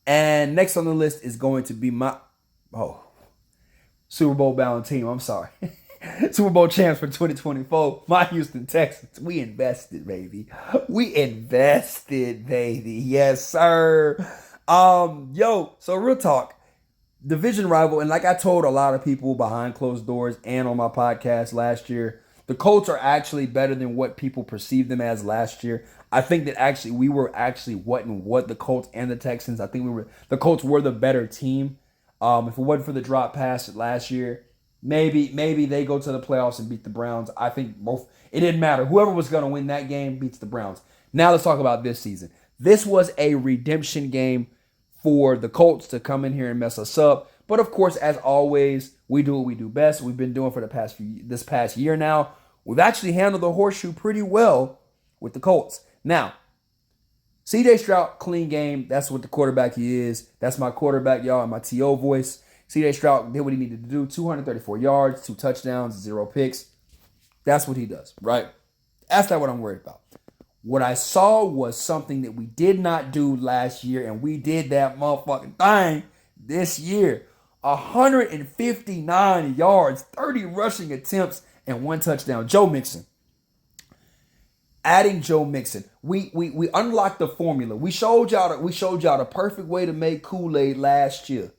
And next on the list is going to be my Super Bowl bound team. I'm sorry. Super Bowl champs for 2024. My Houston Texans. We invested, baby. We invested, baby. Yes, sir. So real talk. Division rival, and like I told a lot of people behind closed doors and on my podcast last year, the Colts are actually better than what people perceived them as last year. I think that actually we were actually what the Colts and the Texans. I think the Colts were the better team. If it wasn't for the drop pass last year, maybe they go to the playoffs and beat the Browns. I think both. It didn't matter. Whoever was going to win that game beats the Browns. Now let's talk about this season. This was a redemption game for the Colts to come in here and mess us up. But of course, as always, we do what we do best. We've been doing for this past year now. We've actually handled the horseshoe pretty well with the Colts. Now, CJ Stroud, clean game. That's what the quarterback he is. That's my quarterback, y'all, in my TO voice. CJ Stroud did what he needed to do. 234 yards, 2 touchdowns, 0 picks. That's what he does, right? That's not what I'm worried about. What I saw was something that we did not do last year, and we did that motherfucking thing this year. 159 yards, 30 rushing attempts, and 1 touchdown. Joe Mixon. Adding Joe Mixon. We unlocked the formula. We showed y'all the perfect way to make Kool-Aid last year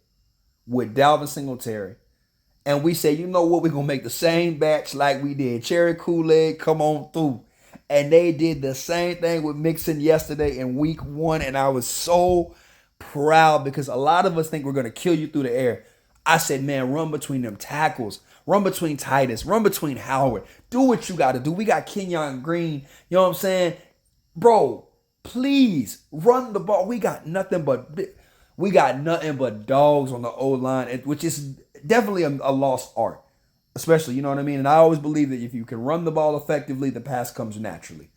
with Dalvin Singletary. And we said, you know what, we're going to make the same batch like we did. Cherry Kool-Aid, come on through. And they did the same thing with Mixon yesterday in week 1. And I was so proud because a lot of us think we're going to kill you through the air. I said, man, run between them tackles. Run between Titus. Run between Howard. Do what you got to do. We got Kenyon Green. You know what I'm saying? Bro, please run the ball. We got nothing but dogs on the O-line, which is definitely a lost art. Especially, you know what I mean? And I always believe that if you can run the ball effectively, the pass comes naturally.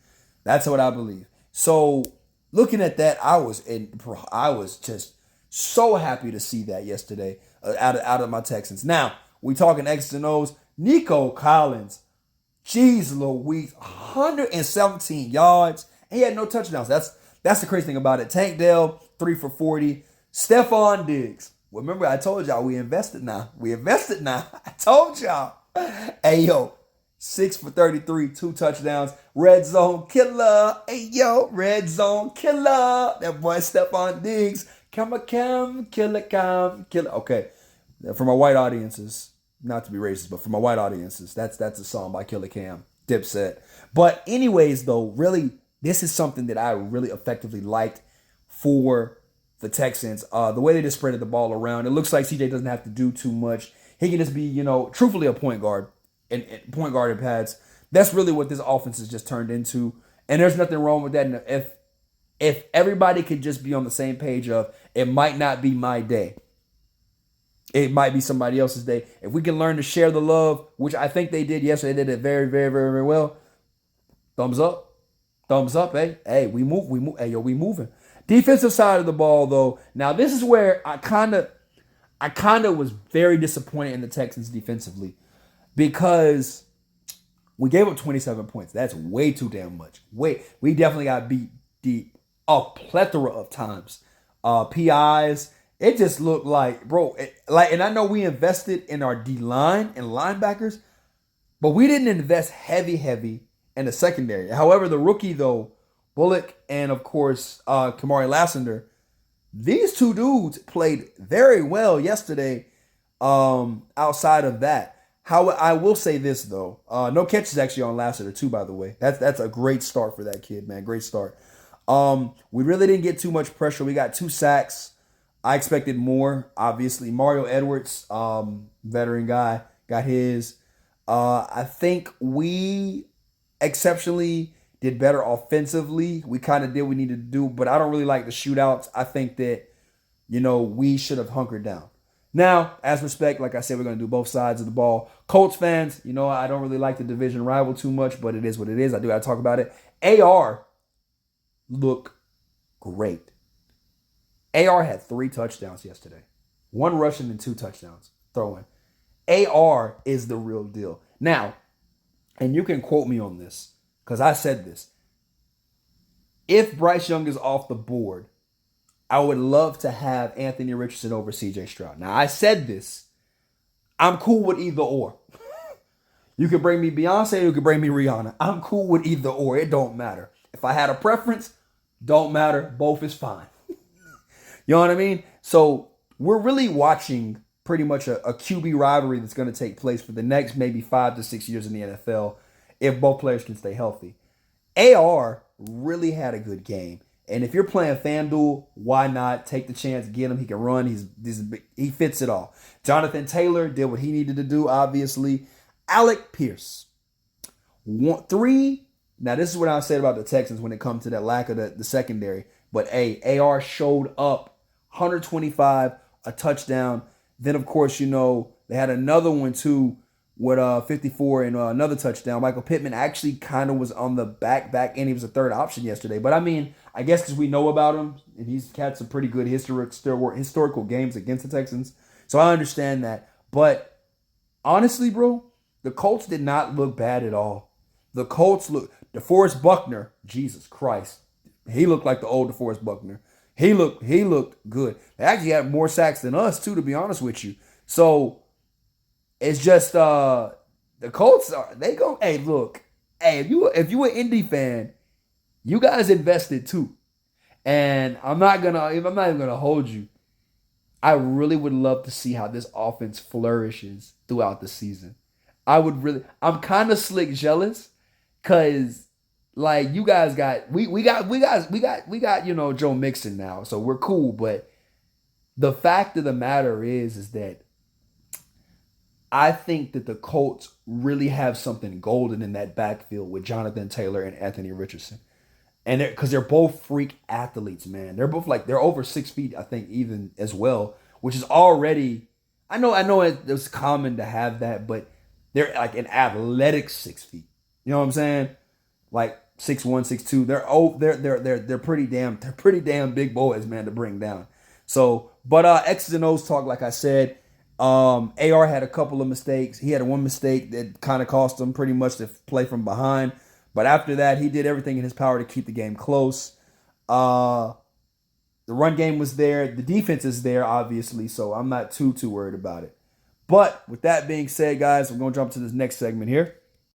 That's what I believe. So looking at that, I was just so happy to see that yesterday out of my Texans. Now, we talking X's and O's. Nico Collins, jeez Louise, 117 yards. And he had no touchdowns. That's the crazy thing about it. Tank Dell, 3 for 40. Stephon Diggs. Well, remember, I told y'all we invested now. I told y'all. Hey, yo, 6 for 33, 2 touchdowns. Red zone killer. Hey, yo, red zone killer. That boy Stephon Diggs. Come, killer. Okay. For my white audiences, not to be racist, but for my white audiences, that's a song by Killer Cam, Dipset. But anyways, though, really, this is something that I really effectively liked for the Texans. The way they just spreaded the ball around. It looks like CJ doesn't have to do too much. He can just be, truthfully a point guard and point guard and pads. That's really what this offense has just turned into. And there's nothing wrong with that. And if everybody could just be on the same page of, it might not be my day. It might be somebody else's day. If we can learn to share the love, which I think they did yesterday, they did it very, very, very, very well. Thumbs up. Hey, we move. Hey, yo, we moving. Defensive side of the ball, though. Now, this is where I kind of was very disappointed in the Texans defensively because we gave up 27 points. That's way too damn much. We definitely got beat deep a plethora of times. PIs. It just looked like, bro, and I know we invested in our D-line and linebackers, but we didn't invest heavy in the secondary. However, the rookie, though, Bullock and, of course, Kamari Lassiter, these two dudes played very well yesterday outside of that. How I will say this, though. No catches actually on Lassiter, too, by the way. That's a great start for that kid, man. Great start. We really didn't get too much pressure. We got 2 sacks. I expected more, obviously. Mario Edwards, veteran guy, got his. I think we exceptionally did better offensively. We kind of did what we needed to do, but I don't really like the shootouts. I think that, we should have hunkered down. Now, as respect, like I said, we're going to do both sides of the ball. Colts fans, I don't really like the division rival too much, but it is what it is. I do got to talk about it. AR look great. AR had 3 touchdowns yesterday. 1 rushing and 2 touchdowns throwing. AR is the real deal. Now, and you can quote me on this, because I said this. If Bryce Young is off the board, I would love to have Anthony Richardson over CJ Stroud. Now, I said this. I'm cool with either or. You could bring me Beyonce, you could bring me Rihanna. I'm cool with either or. It don't matter. If I had a preference, don't matter. Both is fine. You know what I mean? So we're really watching pretty much a QB rivalry that's going to take place for the next maybe 5 to 6 years in the NFL if both players can stay healthy. AR really had a good game. And if you're playing FanDuel, why not take the chance, get him? He can run. He fits it all. Jonathan Taylor did what he needed to do, obviously. Alec Pierce. Now, this is what I said about the Texans when it comes to that lack of the secondary. But, AR showed up. 125, a touchdown. Then, of course, they had another one, too, with 54 and another touchdown. Michael Pittman actually kind of was on the back end. He was a third option yesterday. But, I guess because we know about him, and he's had some pretty good historical games against the Texans. So I understand that. But, honestly, bro, the Colts did not look bad at all. The Colts DeForest Buckner, Jesus Christ. He looked like the old DeForest Buckner. He looked good. They actually had more sacks than us, too, to be honest with you. So, it's just the Colts look. Hey, if you an Indy fan, you guys invested too. And I'm not even gonna hold you. I really would love to see how this offense flourishes throughout the season. I'm kind of slick jealous because like you guys got we got Joe Mixon now, so we're cool. But the fact of the matter is that I think that the Colts really have something golden in that backfield with Jonathan Taylor and Anthony Richardson. And because they're both freak athletes, man. They're both they're over 6 feet, I think, even as well, which is already, I know it's common to have that, but they're like an athletic 6 feet. You know what I'm saying? Like 6'1", 6'2". They're pretty damn big boys, man, to bring down. So, but X's and O's talk, like I said, AR had a couple of mistakes. He had one mistake that kind of cost him pretty much to play from behind. But after that, he did everything in his power to keep the game close. The run game was there. The defense is there, obviously, so I'm not too worried about it. But with that being said, guys, we're going to jump to this next segment here.